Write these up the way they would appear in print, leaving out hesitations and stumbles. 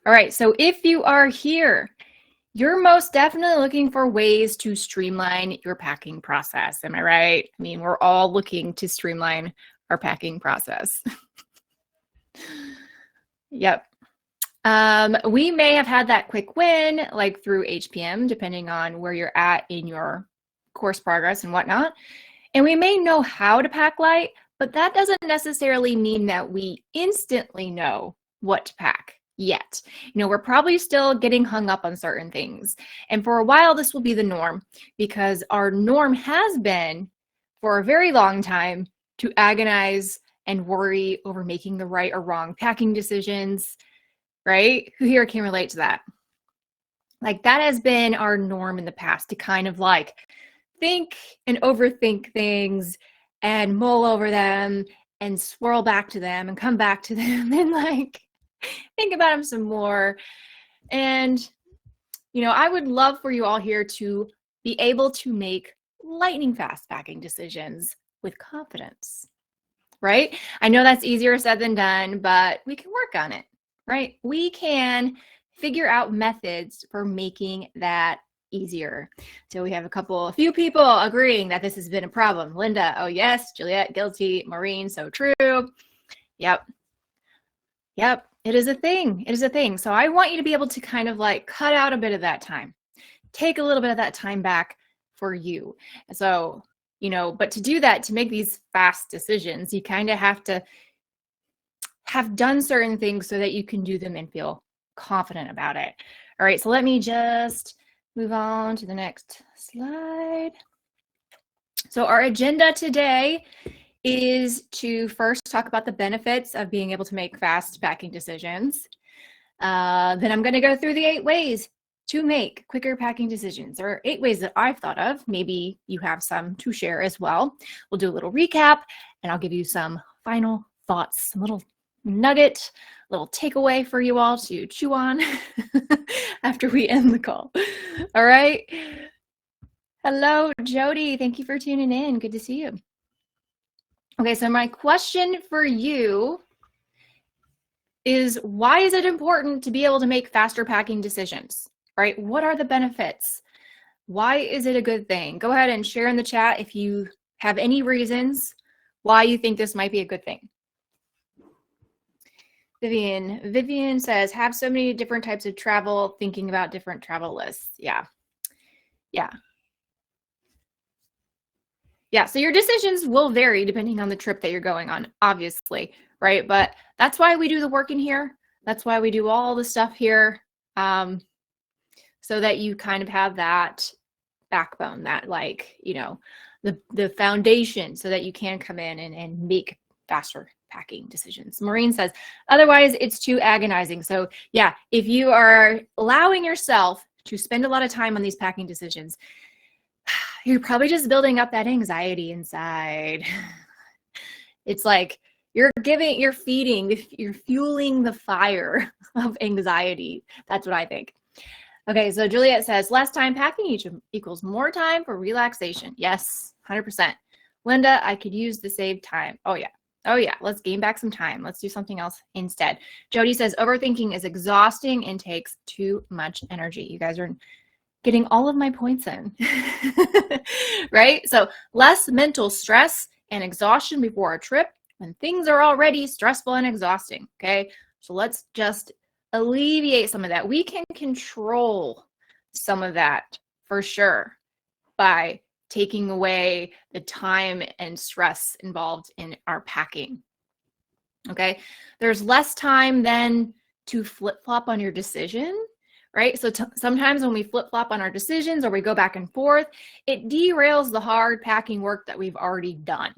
All right, so if you are here, you're most definitely looking for ways to streamline your packing process. Am I right? I mean, we're all looking to streamline our packing process. Yep. We may have had that quick win, like through HPM, depending on where you're at in your course progress and whatnot. And we may know how to pack light, but that doesn't necessarily mean that we instantly know what to pack yet. We're probably still getting hung up on certain things. And for a while, this will be the norm because our norm has been for a very long time to agonize and worry over making the right or wrong packing decisions, right? Who here can relate to that? Like that has been our norm in the past, to kind of like think and overthink things and mull over them and swirl back to them and come back to them and like think about them some more. And, I would love for you all here to be able to make lightning fast packing decisions with confidence, right? I know that's easier said than done, but we can work on it, right? We can figure out methods for making that easier. So we have a few people agreeing that this has been a problem. Linda, oh yes. Juliet, guilty. Maureen, so true. Yep. It is a thing. It is a thing. So I want you to be able to kind of like cut out a bit of that time, take a little bit of that time back for you. So, but to do that, to make these fast decisions, you kind of have to have done certain things so that you can do them and feel confident about it. All right. So let me just move on to the next slide. So our agenda today is to first talk about the benefits of being able to make fast packing decisions. Then I'm going to go through the 8 ways to make quicker packing decisions, or 8 ways that I've thought of. Maybe you have some to share as well. We'll do a little recap and I'll give you some final thoughts, a little nugget, little takeaway for you all to chew on after we end the call. All right. Hello, Jody. Thank you for tuning in. Good to see you. Okay, so my question for you is, why is it important to be able to make faster packing decisions, right? What are the benefits? Why is it a good thing? Go ahead and share in the chat if you have any reasons why you think this might be a good thing. Vivian says, have so many different types of travel, thinking about different travel lists. Yeah. So your decisions will vary depending on the trip that you're going on, obviously, right? But that's why we do the work in here. That's why we do all the stuff here, so that you kind of have that backbone, that the foundation, so that you can come in and make faster packing decisions. Maureen says, otherwise it's too agonizing. So yeah, if you are allowing yourself to spend a lot of time on these packing decisions, you're probably just building up that anxiety inside. It's like you're fueling the fire of anxiety. That's what I think. Okay, so Juliet says, less time packing equals more time for relaxation. Yes, 100%. Linda, I could use the saved time. Oh yeah, let's gain back some time. Let's do something else instead. Jody says, overthinking is exhausting and takes too much energy. You guys are getting all of my points in, right? So less mental stress and exhaustion before a trip when things are already stressful and exhausting, okay? So let's just alleviate some of that. We can control some of that for sure by taking away the time and stress involved in our packing, okay? There's less time then to flip-flop on your decision, right? So sometimes when we flip-flop on our decisions or we go back and forth, it derails the hard packing work that we've already done.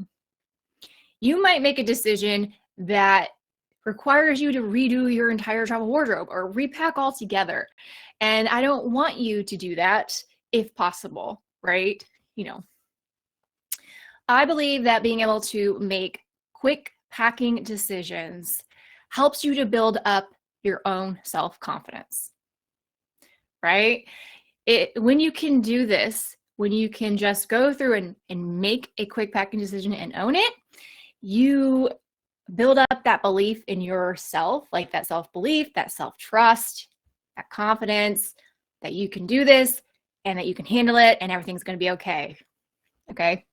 You might make a decision that requires you to redo your entire travel wardrobe or repack altogether. And I don't want you to do that if possible, right? I believe that being able to make quick packing decisions helps you to build up your own self-confidence, right? When you can do this, when you can just go through and make a quick packing decision and own it, you build up that belief in yourself, like that self-belief, that self-trust, that confidence that you can do this and that you can handle it and everything's going to be okay. Okay.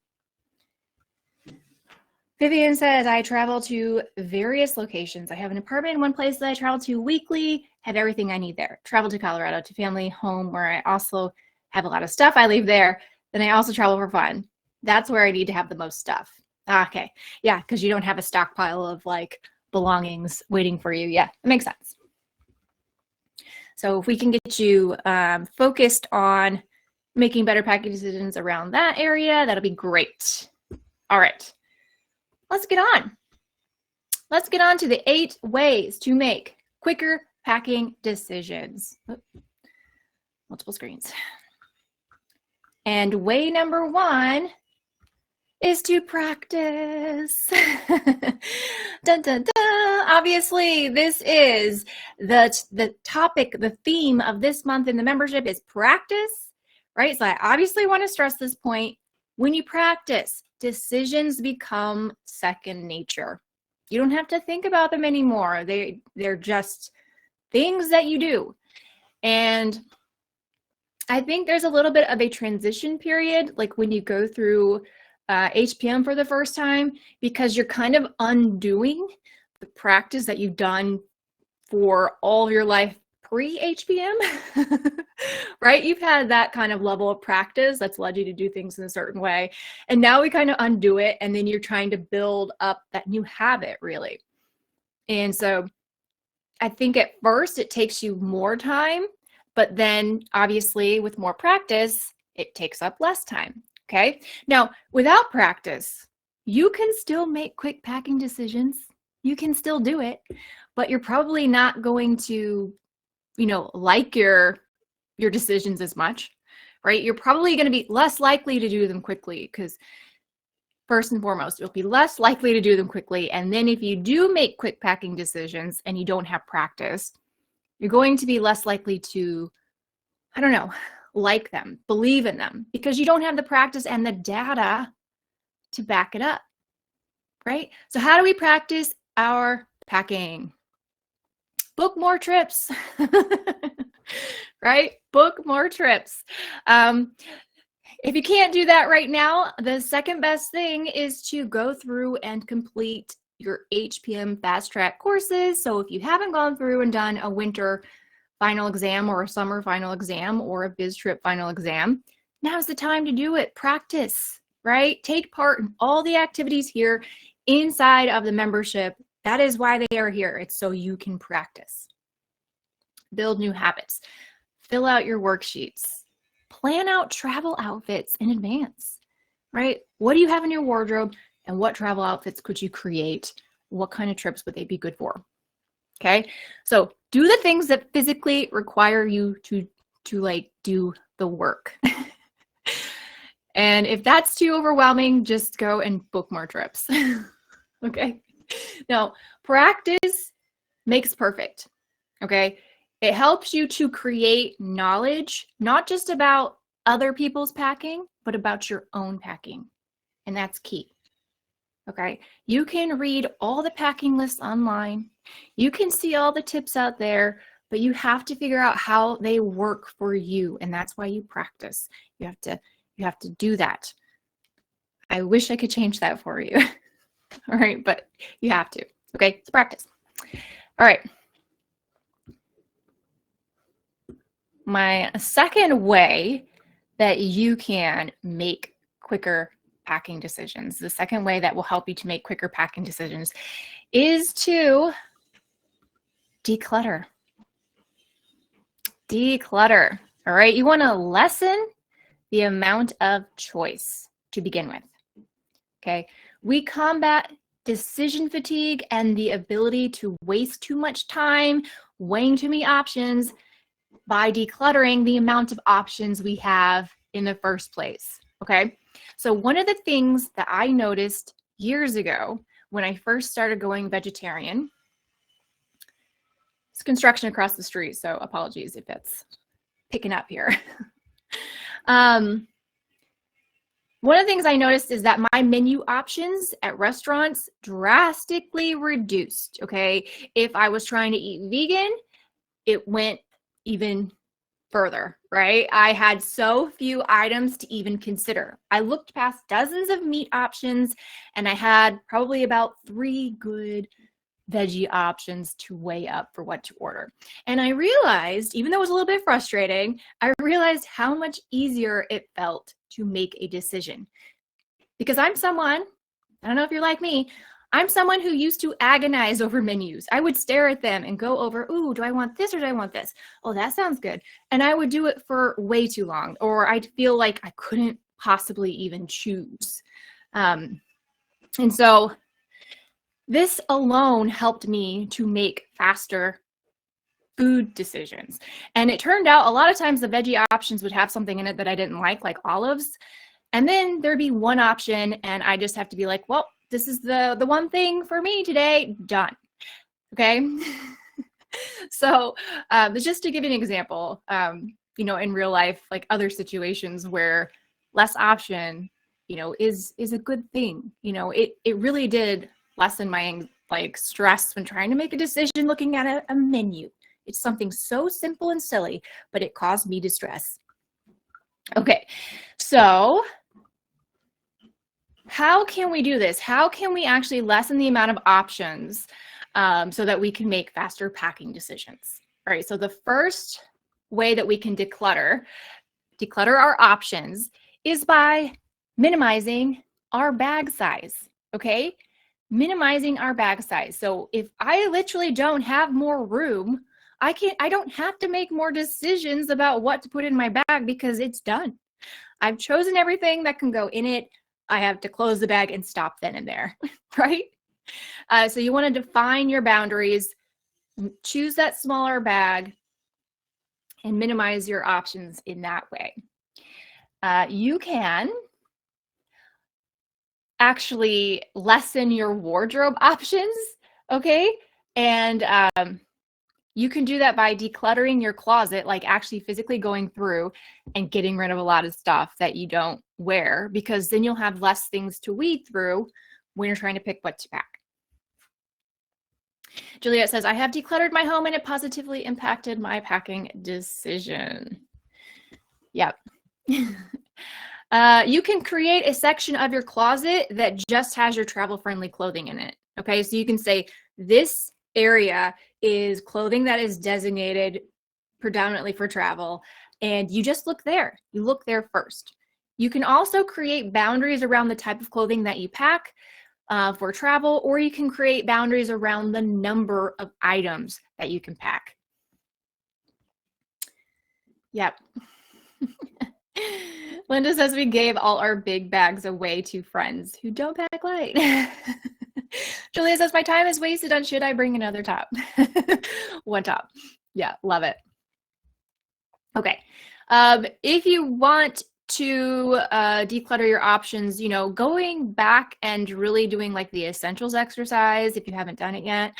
Vivian says, I travel to various locations. I have an apartment in one place that I travel to weekly, have everything I need there. Travel to Colorado to family home where I also have a lot of stuff I leave there. Then I also travel for fun. That's where I need to have the most stuff. Okay. Yeah, because you don't have a stockpile of like belongings waiting for you. Yeah, it makes sense. So if we can get you focused on making better packing decisions around that area, that'll be great. All right. Let's get on. Let's get on to the 8 ways to make quicker packing decisions. Multiple screens. And way number 1 is to practice. Dun, dun, dun. Obviously, this is the topic, the theme of this month in the membership is practice, right? So I obviously want to stress this point. When you practice, decisions become second nature. You don't have to think about them anymore. They're just things that you do. And I think there's a little bit of a transition period, like when you go through HPM for the first time, because you're kind of undoing the practice that you've done for all of your life pre-HPM, right? You've had that kind of level of practice that's led you to do things in a certain way. And now we kind of undo it. And then you're trying to build up that new habit, really. And so I think at first it takes you more time, but then obviously with more practice, it takes up less time. Okay. Now, without practice, you can still make quick packing decisions. You can still do it, but you're probably not going to like your decisions as much, right? You're probably going to be less likely to do them quickly because first and foremost, you'll be less likely to do them quickly. And then if you do make quick packing decisions and you don't have practice, you're going to be less likely to, like them, believe in them because you don't have the practice and the data to back it up, right? So how do we practice our packing? Book more trips, right? Book more trips. If you can't do that right now, the second best thing is to go through and complete your HPM fast track courses. So if you haven't gone through and done a winter final exam or a summer final exam or a biz trip final exam, now's the time to do it. Practice, right? Take part in all the activities here inside of the membership. That is why they are here. It's so you can practice. Build new habits. Fill out your worksheets. Plan out travel outfits in advance, right? What do you have in your wardrobe and what travel outfits could you create? What kind of trips would they be good for? Okay, so do the things that physically require you to like do the work. And if that's too overwhelming, just go and book more trips. Okay. Now, practice makes perfect. Okay. It helps you to create knowledge, not just about other people's packing, but about your own packing. And that's key. Okay. You can read all the packing lists online. You can see all the tips out there, but you have to figure out how they work for you. And that's why you practice. You have to do that. I wish I could change that for you. All right, but you have to. Okay, it's practice. All right. My second way that you can make quicker packing decisions, the second way that will help you to make quicker packing decisions is to declutter. Declutter. All right, you want to lessen the amount of choice to begin with. Okay, we combat decision fatigue and the ability to waste too much time weighing too many options by decluttering the amount of options we have in the first place. Okay, so one of the things that I noticed years ago when I first started going vegetarian, it's construction across the street, so apologies if it's picking up here. One One of the things I noticed is that my menu options at restaurants drastically reduced, okay? If I was trying to eat vegan, it went even further, right? I had so few items to even consider. I looked past dozens of meat options and I had probably about 3 good veggie options to weigh up for what to order. And I realized, even though it was a little bit frustrating, I realized how much easier it felt to make a decision. Because I'm someone, I don't know if you're like me, I'm someone who used to agonize over menus. I would stare at them and go over, ooh, do I want this or do I want this? Oh, that sounds good. And I would do it for way too long, or I'd feel like I couldn't possibly even choose. And so this alone helped me to make faster food decisions. And it turned out a lot of times the veggie options would have something in it that I didn't like olives. And then there'd be one option and I just have to be like, well, this is the one thing for me today, done. Okay. So just to give you an example, in real life, like other situations where less option, is a good thing. It really did lessen my stress when trying to make a decision looking at a menu. It's something so simple and silly, but it caused me distress. Okay, so how can we do this? How can we actually lessen the amount of options so that we can make faster packing decisions? All right, so the first way that we can declutter our options is by minimizing our bag size, okay? Minimizing our bag size. So if I literally don't have more room, I don't have to make more decisions about what to put in my bag because it's done. I've chosen everything that can go in it. I have to close the bag and stop then and there, right? So you want to define your boundaries, choose that smaller bag, and minimize your options in that way. You can actually lessen your wardrobe options, okay? And you can do that by decluttering your closet, like actually physically going through and getting rid of a lot of stuff that you don't wear, because then you'll have less things to weed through when you're trying to pick what to pack. Juliet says, I have decluttered my home and it positively impacted my packing decision. Yep. You can create a section of your closet that just has your travel-friendly clothing in it. Okay, so you can say this area is clothing that is designated predominantly for travel, and you just look there. You look there first. You can also create boundaries around the type of clothing that you pack for travel, or you can create boundaries around the number of items that you can pack. Yep. Linda says we gave all our big bags away to friends who don't pack light. Julia says my time is wasted on should I bring another top? One top. Yeah, love it. Okay. If you want to declutter your options, going back and really doing like the essentials exercise, if you haven't done it yet,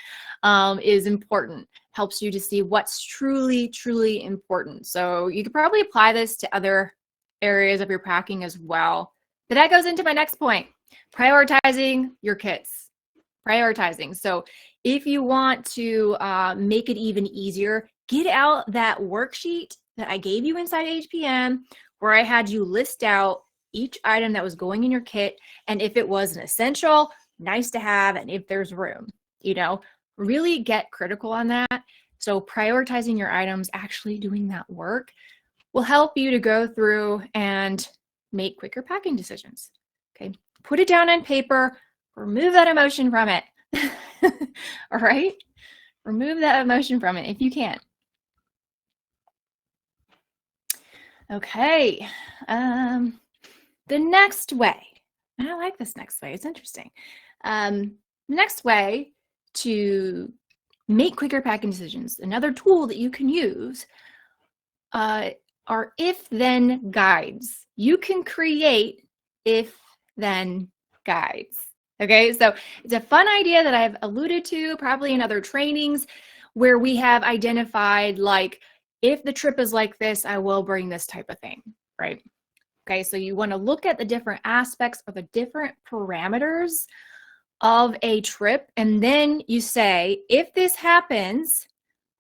is important. Helps you to see what's truly, truly important. So you could probably apply this to other areas of your packing as well. But that goes into my next point, prioritizing your kits. Prioritizing. So if you want to make it even easier, get out that worksheet that I gave you inside HPM, where I had you list out each item that was going in your kit, and if it was an essential, nice to have, and if there's room, really get critical on that. So prioritizing your items, actually doing that work, will help you to go through and make quicker packing decisions. Okay, put it down on paper, remove that emotion from it. All right, remove that emotion from it if you can. Okay, the next way, and I like this next way, it's interesting. The next way to make quicker packing decisions, another tool that you can use are if-then guides. You can create if-then guides. Okay, so it's a fun idea that I've alluded to probably in other trainings where we have identified, like, if the trip is like this, I will bring this type of thing, right? Okay, so you want to look at the different aspects or the different parameters of a trip, and then you say, if this happens,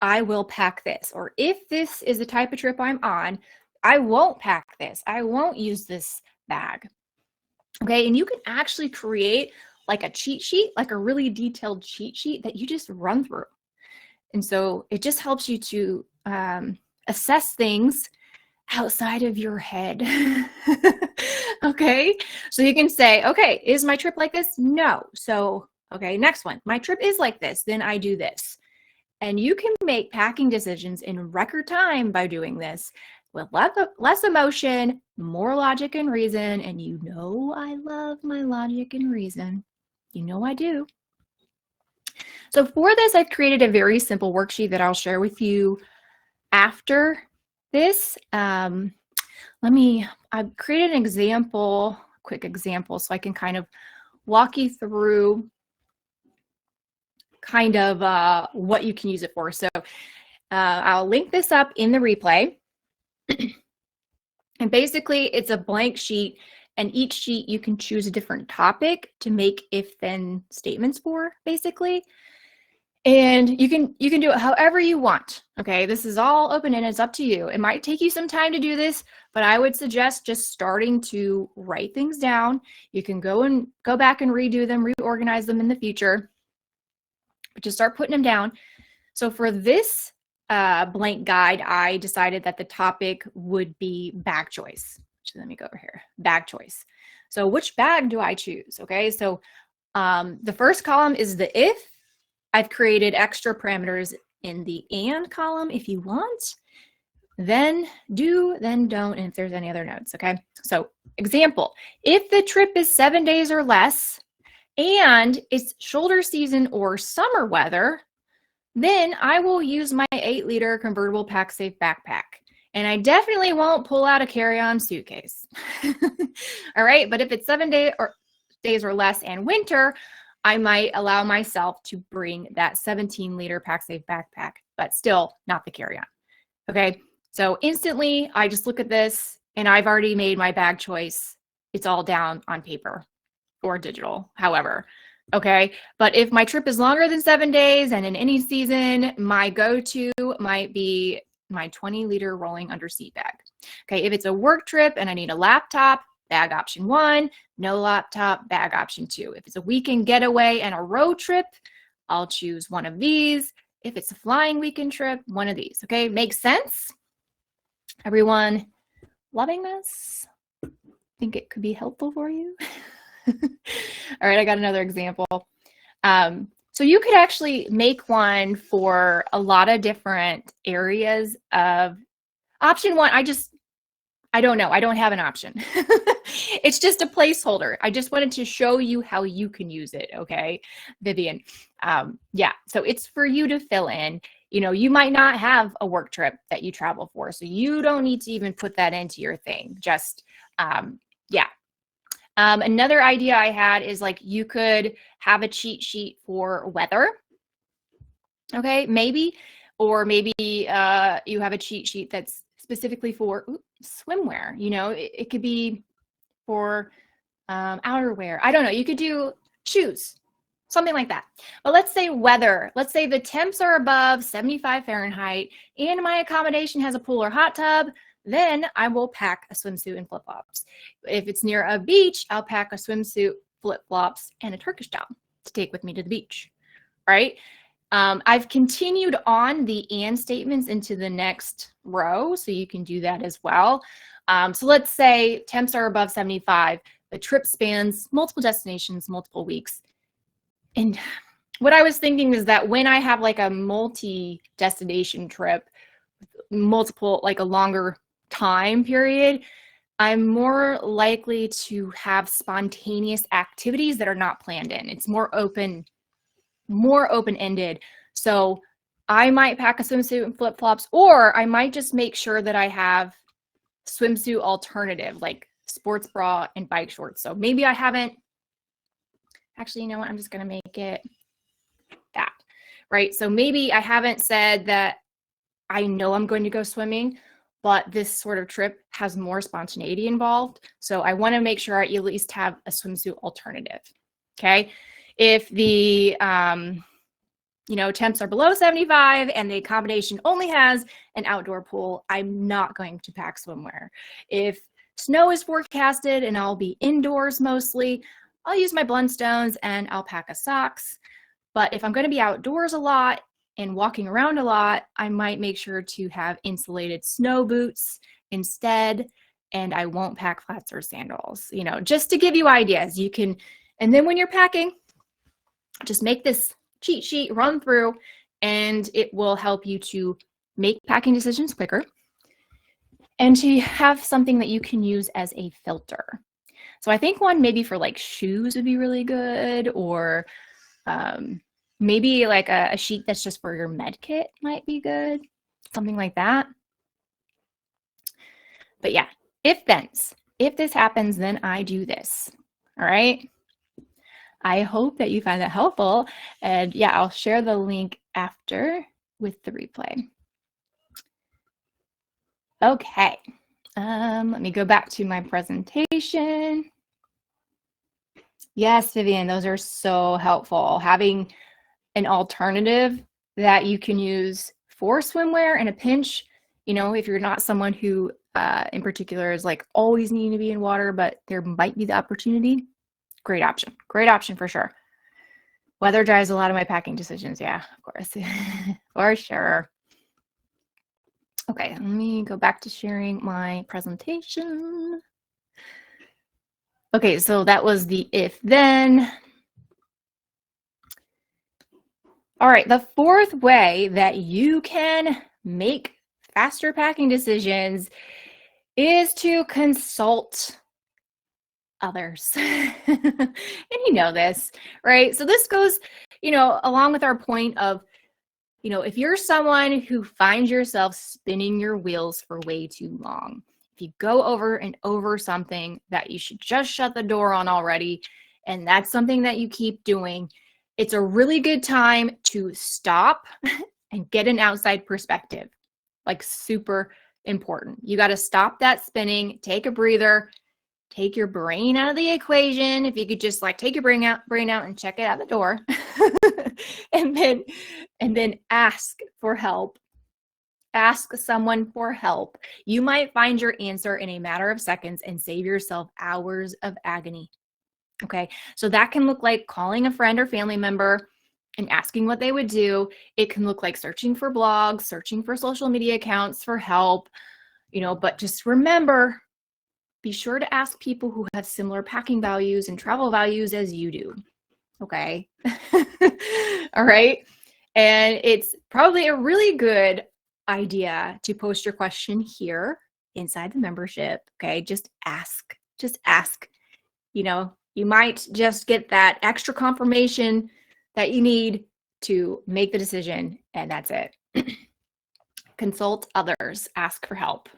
I will pack this. Or if this is the type of trip I'm on, I won't pack this. I won't use this bag. Okay, and you can actually create like a cheat sheet, like a really detailed cheat sheet that you just run through. And so it just helps you to assess things outside of your head. Okay, so you can say, okay, is my trip like this? No. So, okay, next one. My trip is like this, then I do this. And you can make packing decisions in record time by doing this with less emotion, more logic and reason. And you know I love my logic and reason. You know I do. So for this, I've created a very simple worksheet that I'll share with you after this. I've created an example, quick example, so I can kind of walk you through kind of what you can use it for. So I'll link this up in the replay. And basically it's a blank sheet, and each sheet you can choose a different topic to make if-then statements for, basically. And you can do it however you want. Okay, this is all open-ended. It's up to you. It might take you some time to do this, but I would suggest just starting to write things down. You can go back and redo them, reorganize them in the future, but just start putting them down. So for this blank guide, I decided that the topic would be bag choice. So let me go over here, bag choice. So which bag do I choose? Okay, so the first column is the if. I've created extra parameters in the and column if you want. Then do, then don't, and if there's any other notes, okay? So example, if the trip is 7 days or less and it's shoulder season or summer weather, then I will use my 8-liter convertible pack safe backpack. And I definitely won't pull out a carry-on suitcase. All right, but if it's 7 days or less and winter, I might allow myself to bring that 17-liter pack safe backpack, but still not the carry-on. Okay, so instantly I just look at this and I've already made my bag choice. It's all down on paper or digital, however. Okay, but if my trip is longer than 7 days and in any season, my go-to might be my 20-liter rolling under seat bag. Okay, if it's a work trip and I need a laptop, bag option 1, no laptop, bag option 2. If it's a weekend getaway and a road trip, I'll choose one of these. If it's a flying weekend trip, one of these. Okay, makes sense? Everyone loving this? Think it could be helpful for you? All right, I got another example. So you could actually make one for a lot of different areas of option 1. I don't know. I don't have an option. It's just a placeholder. I just wanted to show you how you can use it. Okay, Vivian. Yeah, so it's for you to fill in. You know, you might not have a work trip that you travel for, so you don't need to even put that into your thing. Just, yeah. Another idea I had is like you could have a cheat sheet for weather. Okay, maybe, or maybe you have a cheat sheet that's specifically for swimwear. You know, it could be for outerwear. I don't know. You could do shoes, something like that. But let's say weather. Let's say the temps are above 75 Fahrenheit and my accommodation has a pool or hot tub. Then I will pack a swimsuit and flip-flops. If it's near a beach, I'll pack a swimsuit, flip-flops, and a Turkish towel to take with me to the beach, right? I've continued on the and statements into the next row, so you can do that as well. So let's say temps are above 75. The trip spans multiple destinations, multiple weeks. And what I was thinking is that when I have like a multi-destination trip, multiple, like a longer time period, I'm more likely to have spontaneous activities that are not planned in. It's more open-ended. So I might pack a swimsuit and flip-flops, or I might just make sure that I have swimsuit alternative, like sports bra and bike shorts. So maybe I haven't, actually, you know what? I'm just going to make it that, right? So maybe I haven't said that I know I'm going to go swimming, but this sort of trip has more spontaneity involved. So I want to make sure I at least have a swimsuit alternative. Okay. If the, temps are below 75 and the accommodation only has an outdoor pool, I'm not going to pack swimwear. If snow is forecasted and I'll be indoors mostly, I'll use my Blundstones and alpaca socks. But if I'm going to be outdoors a lot and walking around a lot, I might make sure to have insulated snow boots instead, and I won't pack flats or sandals, just to give you ideas. You can, and then when you're packing, just make this cheat sheet, run through, and it will help you to make packing decisions quicker and to have something that you can use as a filter. So I think one maybe for like shoes would be really good, or maybe like a sheet that's just for your med kit might be good, something like that. But yeah, if this happens, then I do this. All right. I hope that you find that helpful. And yeah, I'll share the link after with the replay. Okay. Let me go back to my presentation. Yes, Vivian, those are so helpful. Having an alternative that you can use for swimwear in a pinch, if you're not someone who in particular is like always needing to be in water, but there might be the opportunity. Great option for sure. Weather drives a lot of my packing decisions. Yeah, of course, for sure. Okay, let me go back to sharing my presentation. Okay, so that was the if then. All right, the fourth way that you can make faster packing decisions is to consult others. And you know this, right? So this goes, along with our point of, if you're someone who finds yourself spinning your wheels for way too long, if you go over and over something that you should just shut the door on already, and that's something that you keep doing, it's a really good time to stop and get an outside perspective. Like super important. You got to stop that spinning, take a breather, take your brain out of the equation. If you could just like take your brain out and check it out the door, and then ask for help. Ask someone for help. You might find your answer in a matter of seconds and save yourself hours of agony. Okay, so that can look like calling a friend or family member and asking what they would do. It can look like searching for blogs, searching for social media accounts for help, but just remember, be sure to ask people who have similar packing values and travel values as you do. Okay. All right. And it's probably a really good idea to post your question here inside the membership. Okay. Just ask. You might just get that extra confirmation that you need to make the decision, and that's it. Consult others, ask for help.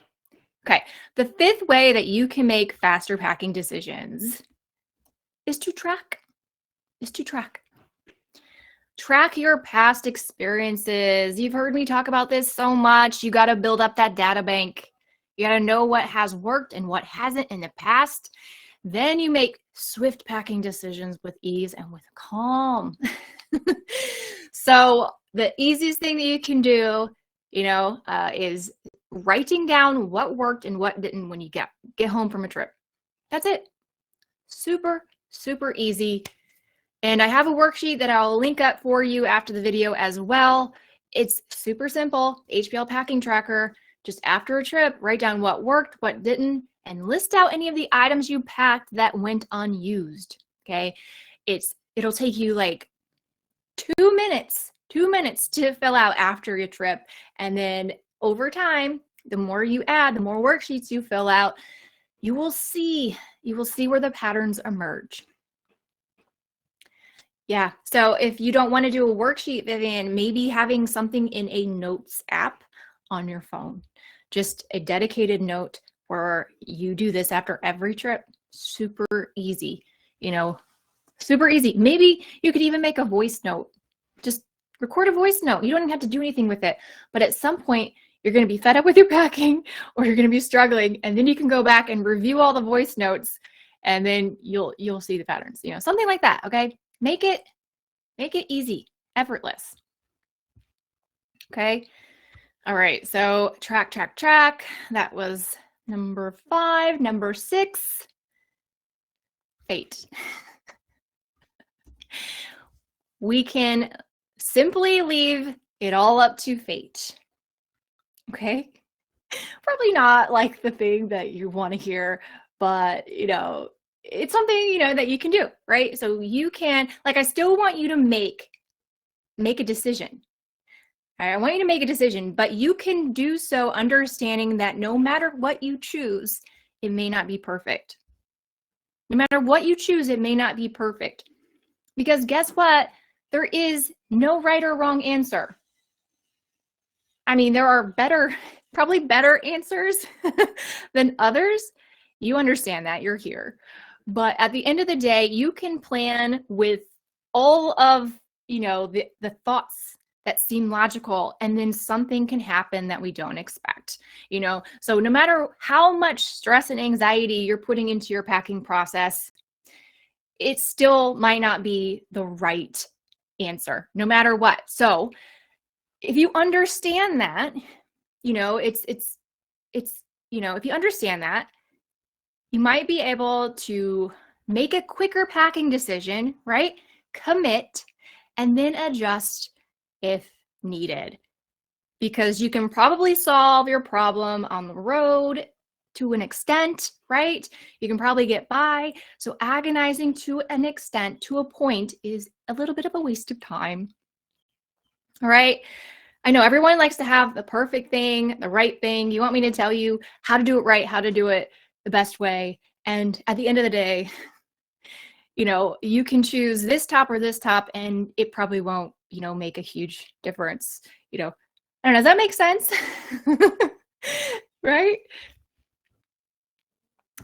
Okay, the fifth way that you can make faster packing decisions is to track. Track your past experiences. You've heard me talk about this so much. You got to build up that data bank. You got to know what has worked and what hasn't in the past. Then you make swift packing decisions with ease and with calm. So the easiest thing that you can do, is writing down what worked and what didn't when you get home from a trip. That's it. Super, super easy. And I have a worksheet that I'll link up for you after the video as well. It's super simple. HPL packing tracker. Just after a trip, write down what worked, what didn't, and list out any of the items you packed that went unused. Okay. It'll take you like 2 minutes to fill out after your trip. And then over time, the more you add, the more worksheets you fill out, you will see where the patterns emerge. Yeah. So if you don't want to do a worksheet, Vivian, maybe having something in a notes app on your phone, just a dedicated note where you do this after every trip. Super easy, super easy. Maybe you could even make a voice note. Just record a voice note. You don't even have to do anything with it. But at some point, You're going to be fed up with your packing, or you're going to be struggling, and then you can go back and review all the voice notes, and then you'll see the patterns, something like that. Okay. Make it easy, effortless. Okay. All right. So track. That was number 5. Number 6, fate. We can simply leave it all up to fate. Okay. Probably not like the thing that you want to hear, but it's something, that you can do, right? So you can, I still want you to make a decision. I want you to make a decision, but you can do so understanding that no matter what you choose, it may not be perfect. No matter what you choose, it may not be perfect. Because guess what? There is no right or wrong answer. I mean, there are probably better answers than others. You understand that, you're here. But at the end of the day, you can plan with all of, the thoughts that seem logical, and then something can happen that we don't expect, So no matter how much stress and anxiety you're putting into your packing process, it still might not be the right answer, no matter what. So if you understand that, if you understand that, you might be able to make a quicker packing decision, right? Commit, and then adjust if needed. Because you can probably solve your problem on the road to an extent, right? You can probably get by. So agonizing to an extent, to a point, is a little bit of a waste of time. All right. I know everyone likes to have the perfect thing, the right thing. You want me to tell you how to do it right, how to do it the best way. And at the end of the day, you can choose this top or this top, and it probably won't, make a huge difference. I don't know, does that make sense? Right?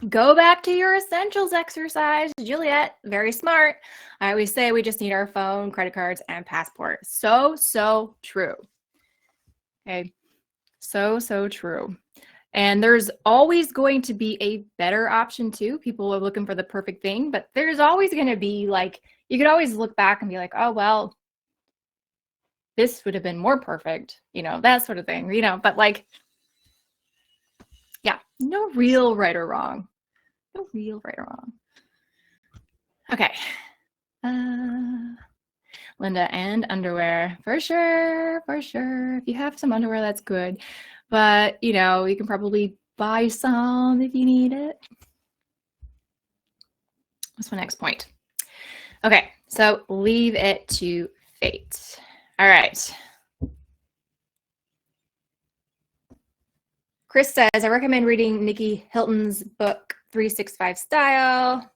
Go back to your essentials exercise, Juliet. Very smart. I always say we just need our phone, credit cards, and passport. So true. Okay. So true. And there's always going to be a better option too. People are looking for the perfect thing, but there's always going to be you could always look back and be like, oh, well, this would have been more perfect, that sort of thing, but yeah, no real right or wrong. No real right or wrong. Okay. Linda, and underwear, for sure. If you have some underwear, that's good. But, you can probably buy some if you need it. What's my next point? Okay, so leave it to fate. All right. Chris says, I recommend reading Nikki Hilton's book, 365 Style.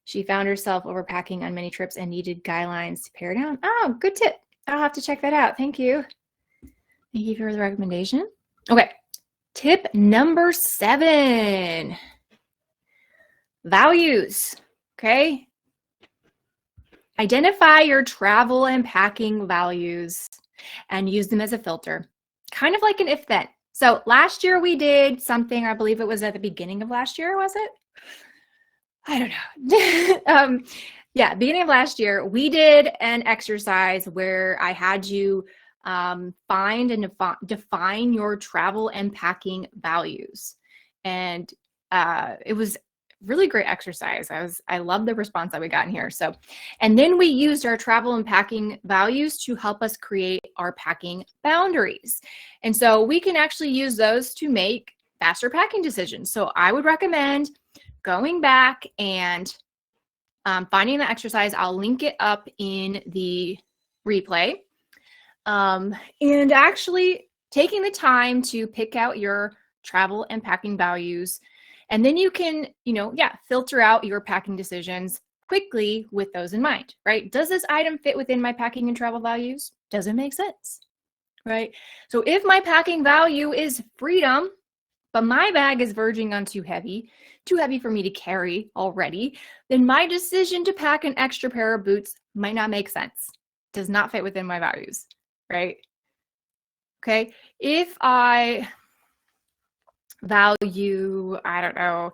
She found herself overpacking on many trips and needed guidelines to pare down. Oh, good tip. I'll have to check that out. Thank you. Thank you for the recommendation. Okay. Tip number 7. Values. Okay. Identify your travel and packing values and use them as a filter. Kind of like an if then. So last year we did something, I believe it was at the beginning of last year, was it? I don't know. Yeah, beginning of last year, we did an exercise where I had you find and define your travel and packing values. And it was really great exercise. I love the response that we got in here. So, and then we used our travel and packing values to help us create our packing boundaries. And so we can actually use those to make faster packing decisions. So I would recommend going back and finding the exercise. I'll link it up in the replay. And actually taking the time to pick out your travel and packing values. And then you can, filter out your packing decisions quickly with those in mind, right? Does this item fit within my packing and travel values? Does it make sense, right? So if my packing value is freedom, but my bag is verging on too heavy for me to carry already, then my decision to pack an extra pair of boots might not make sense. Does not fit within my values, right? Okay. If I value, I don't know,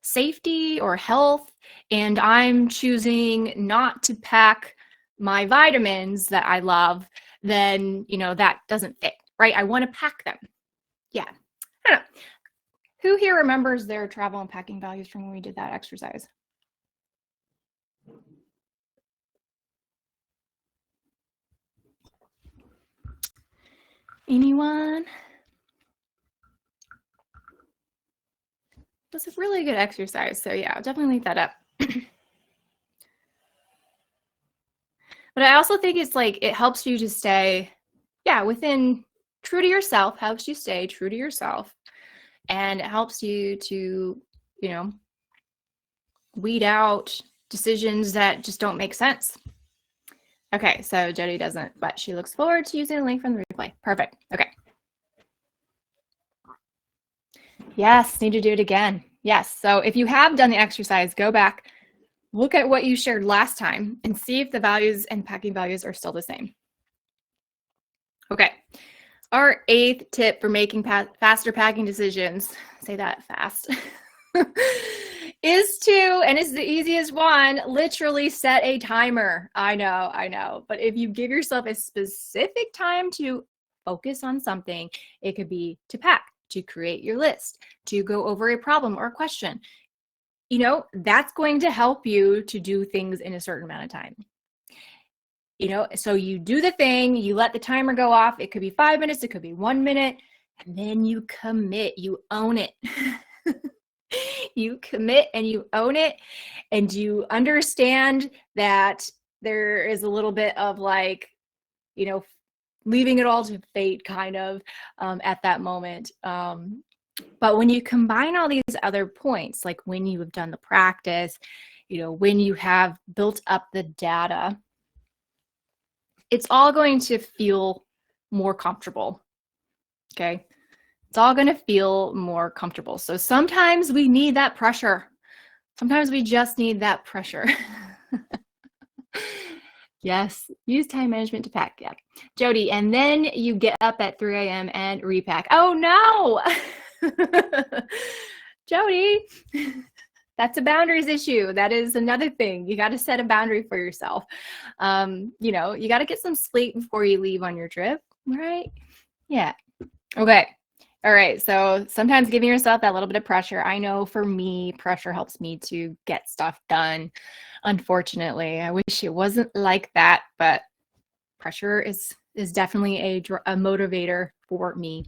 safety or health, and I'm choosing not to pack my vitamins that I love, then, that doesn't fit, right? I want to pack them. Yeah. I don't know. Who here remembers their travel and packing values from when we did that exercise? Anyone? That's a really good exercise. So yeah, I'll definitely link that up. But I also think it's like, it helps you to stay, within true to yourself, helps you stay true to yourself. And it helps you to, weed out decisions that just don't make sense. Okay, so Jody doesn't, but she looks forward to using the link from the replay. Perfect. Okay. Yes, need to do it again. Yes. So if you have done the exercise, go back, look at what you shared last time, and see if the values and packing values are still the same. Okay. Our 8th tip for making faster packing decisions, say that fast, is to, and it's the easiest one, literally set a timer. I know. But if you give yourself a specific time to focus on something, it could be to pack, to create your list, to go over a problem or a question. That's going to help you to do things in a certain amount of time. So you do the thing, you let the timer go off. It could be 5 minutes, it could be 1 minute, and then you commit, you own it. You commit and you own it, and you understand that there is a little bit of like, leaving it all to fate kind of at that moment. But when you combine all these other points, like when you have done the practice, when you have built up the data, it's all going to feel more comfortable. Okay. It's all going to feel more comfortable. So sometimes we need that pressure. Sometimes we just need that pressure. Yes. Use time management to pack. Yeah. Jody, and then you get up at 3 a.m. and repack. Oh no. Jody, that's a boundaries issue. That is another thing. You got to set a boundary for yourself. You got to get some sleep before you leave on your trip, right? Yeah. Okay. All right. So sometimes giving yourself that little bit of pressure. I know for me, pressure helps me to get stuff done. Unfortunately, I wish it wasn't like that, but pressure is definitely a motivator for me.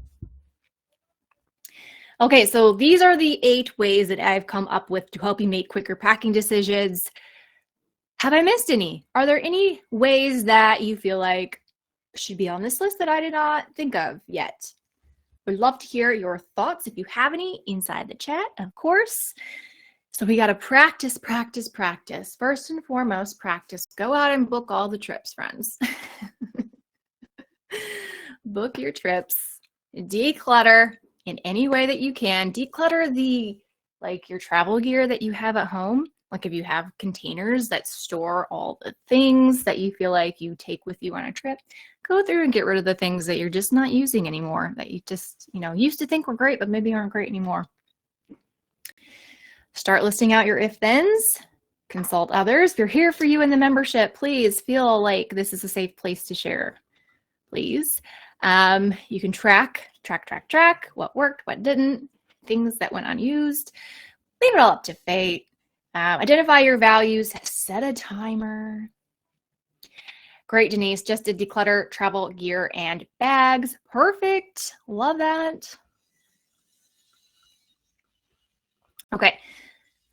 Okay, so these are the 8 ways that I've come up with to help you make quicker packing decisions. Have I missed any? Are there any ways that you feel like should be on this list that I did not think of yet? Would love to hear your thoughts if you have any inside the chat, of course. So we got to practice. First and foremost, practice. Go out and book all the trips, friends. Book your trips. Declutter in any way that you can. Declutter your travel gear that you have at home. Like if you have containers that store all the things that you feel like you take with you on a trip, go through and get rid of the things that you're just not using anymore, that you just, used to think were great, but maybe aren't great anymore. Start listing out your if-thens. Consult others. If you're here for you in the membership, please feel like this is a safe place to share. Please. You can track what worked, what didn't, things that went unused. Leave it all up to fate. Identify your values. Set a timer. Great, Denise. Just did declutter travel gear and bags. Perfect. Love that. Okay.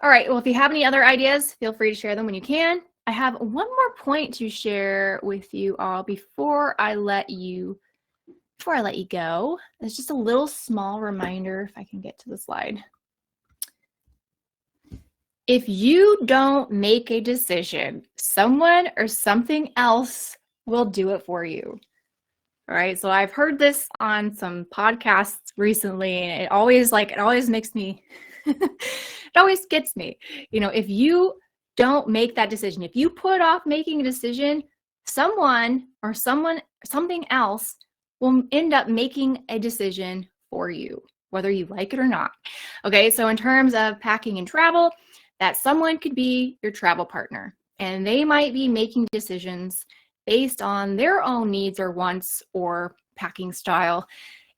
All right. Well, if you have any other ideas, feel free to share them when you can. I have one more point to share with you all before I let you go. It's just a little small reminder, if I can get to the slide. If you don't make a decision, someone or something else will do it for you. All right. So I've heard this on some podcasts recently, and it always makes me, it always gets me. If you don't make that decision. If you put off making a decision, someone or something else will end up making a decision for you, whether you like it or not. Okay, so in terms of packing and travel, that someone could be your travel partner, and they might be making decisions based on their own needs or wants or packing style,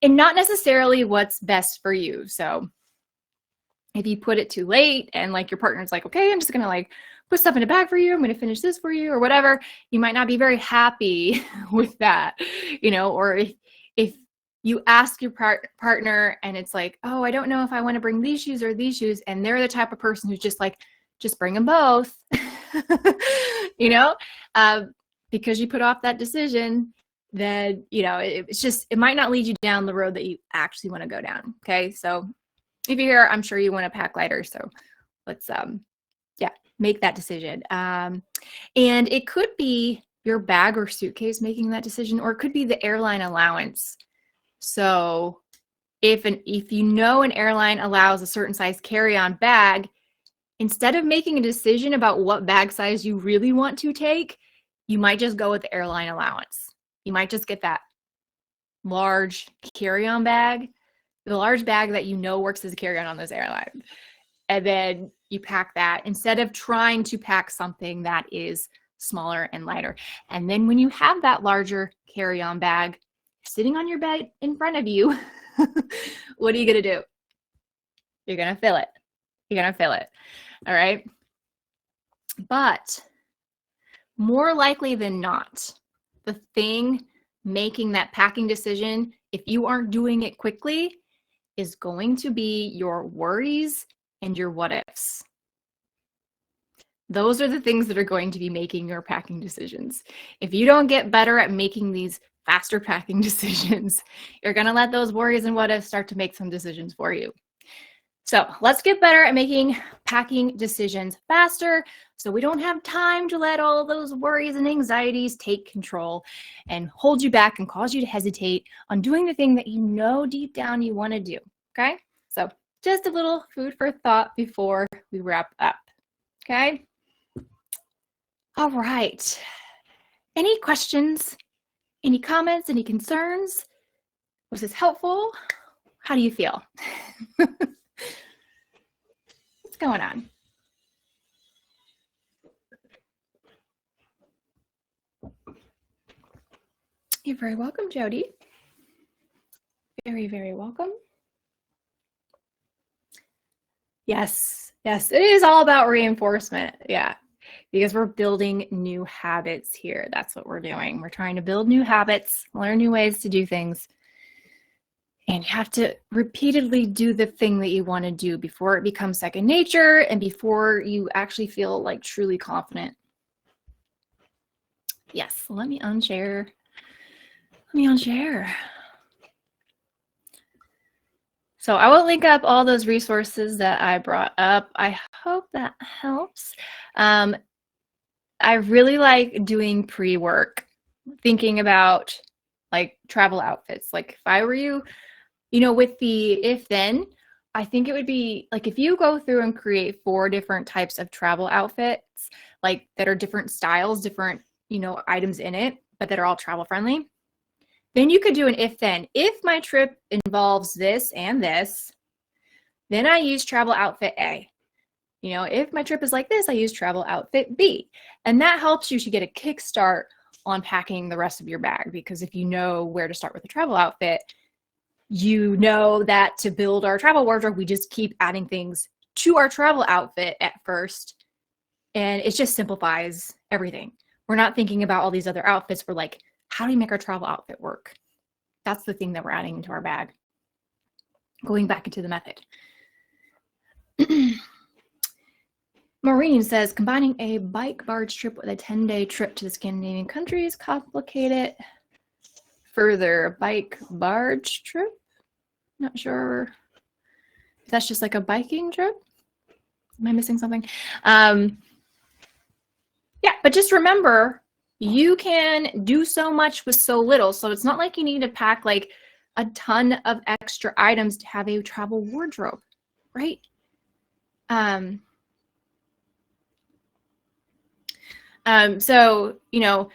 and not necessarily what's best for you. So if you put it too late and like your partner's like, okay, I'm just gonna like put stuff in a bag for you, I'm gonna finish this for you or whatever, you might not be very happy with that, you know. Or if you ask your partner and it's like, oh, I don't know if I want to bring these shoes or these shoes, and they're the type of person who's just like, just bring them both, you know, because you put off that decision, then, you know, it might not lead you down the road that you actually want to go down. Okay, so if you're here, I'm sure you want to pack lighter, so let's make that decision. And it could be your bag or suitcase making that decision, or it could be the airline allowance. So if you know an airline allows a certain size carry-on bag, instead of making a decision about what bag size you really want to take, you might just go with the airline allowance. You might just get that large carry-on bag, the large bag that you know works as a carry-on on those airlines. And then you pack that instead of trying to pack something that is smaller and lighter. And then when you have that larger carry-on bag sitting on your bed in front of you, what are you going to do? You're going to fill it. You're going to fill it. All right. But more likely than not, the thing making that packing decision, if you aren't doing it quickly, is going to be your worries and your what ifs. Those are the things that are going to be making your packing decisions. If you don't get better at making these faster packing decisions, you're going to let those worries and what ifs start to make some decisions for you. So let's get better at making packing decisions faster, so we don't have time to let all those worries and anxieties take control and hold you back and cause you to hesitate on doing the thing that you know deep down you want to do. Okay? So just a little food for thought before we wrap up. Okay? All right. Any questions? Any comments? Any concerns? Was this helpful? How do you feel? What's going on? You're very welcome, Jody. Very, very welcome. Yes, it is all about reinforcement. Yeah, because we're building new habits here. That's what we're doing. We're trying to build new habits, learn new ways to do things. And you have to repeatedly do the thing that you want to do before it becomes second nature and before you actually feel like truly confident. Yes, let me unshare. So I will link up all those resources that I brought up. I hope that helps. I really like doing pre-work, thinking about like travel outfits. Like if I were you, you know, with the if then, I think it would be like if you go through and create 4 different types of travel outfits, like that are different styles, different, you know, items in it, but that are all travel friendly. Then you could do an if then. If my trip involves this and this, then I use travel outfit A. You know, if my trip is like this, I use travel outfit B. And that helps you to get a kickstart on packing the rest of your bag, because if you know where to start with a travel outfit, you know that to build our travel wardrobe, we just keep adding things to our travel outfit at first, and it just simplifies everything. We're not thinking about all these other outfits. We're like, how do we make our travel outfit work? That's the thing that we're adding into our bag. Going back into the method. Maureen says, combining a bike barge trip with a 10-day trip to the Scandinavian countries complicate it further. A bike barge trip? Not sure if that's just like a biking trip. Am I missing something? Yeah, but just remember, you can do so much with so little. So it's not like you need to pack like a ton of extra items to have a travel wardrobe, right? So, you know,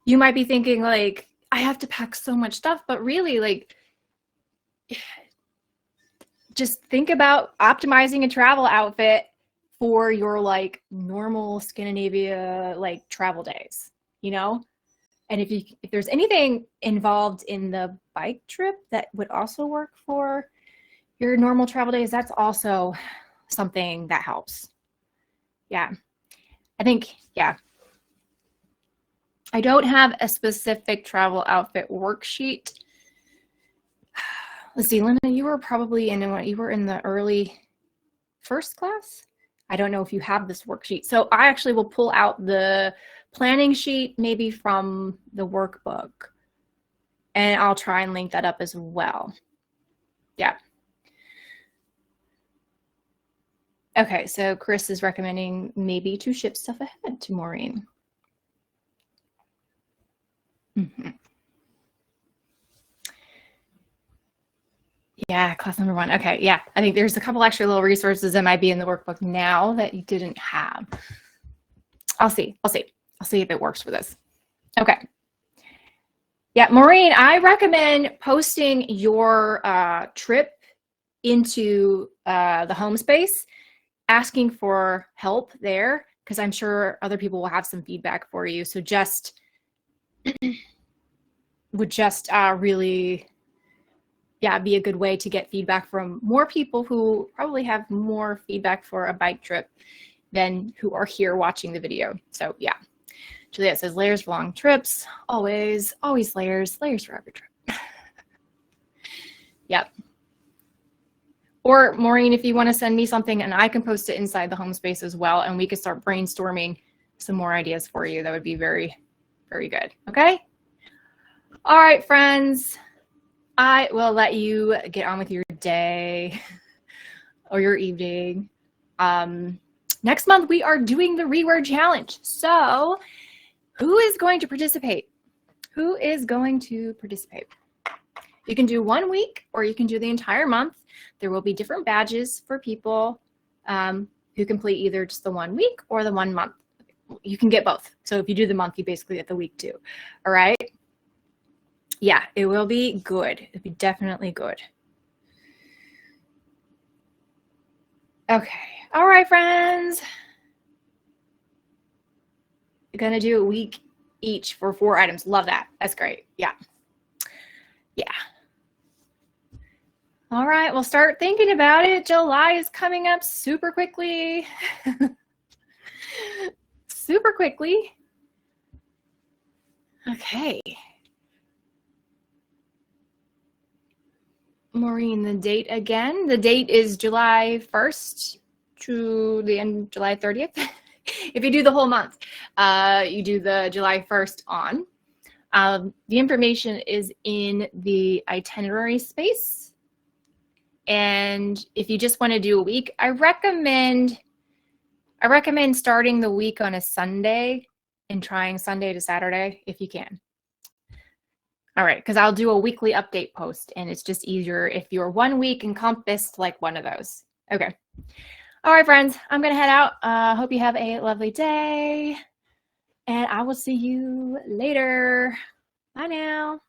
you might be thinking like, I have to pack so much stuff, but really like, just think about optimizing a travel outfit for your like normal Scandinavia like travel days, you know? And if there's anything involved in the bike trip that would also work for your normal travel days, that's also something that helps. Yeah. I think, yeah. I don't have a specific travel outfit worksheet. Let's see, Linda, you were probably you were in the early first class. I don't know if you have this worksheet. So I actually will pull out the planning sheet maybe from the workbook, and I'll try and link that up as well. Yeah. Okay, so Chris is recommending maybe to ship stuff ahead to Maureen. Yeah, class number 1. Okay, yeah. I think there's a couple extra little resources that might be in the workbook now that you didn't have. I'll see if it works for this. Okay. Yeah, Maureen, I recommend posting your trip into the home space, asking for help there, because I'm sure other people will have some feedback for you. So just would just really, yeah, be a good way to get feedback from more people who probably have more feedback for a bike trip than who are here watching the video. So yeah. Juliet says layers for long trips. Always layers for every trip. Yep. Or Maureen, if you want to send me something and I can post it inside the home space as well, and we can start brainstorming some more ideas for you, that would be very, very good. Okay? All right, friends. I will let you get on with your day or your evening. Next month, we are doing the reword challenge. So who is going to participate? Who is going to participate? You can do 1 week or you can do the entire month. There will be different badges for people who complete either just the 1 week or the 1 month. You can get both. So if you do the month, you basically get the week too. All right? Yeah, it will be good. It'll be definitely good. Okay. All right, friends. You're going to do a week each for 4 items. Love that. That's great. Yeah. Yeah. All right. Well, start thinking about it. July is coming up super quickly. Super quickly. Okay. Maureen, the date again. The date is July 1st to the end of July 30th. If you do the whole month, you do the July 1st on. The information is in the itinerary space. And if you just want to do a week, I recommend starting the week on a Sunday and trying Sunday to Saturday if you can. All right, because I'll do a weekly update post, and it's just easier if your 1 week encompassed like one of those. Okay. All right, friends, I'm going to head out. Hope you have a lovely day, and I will see you later. Bye now.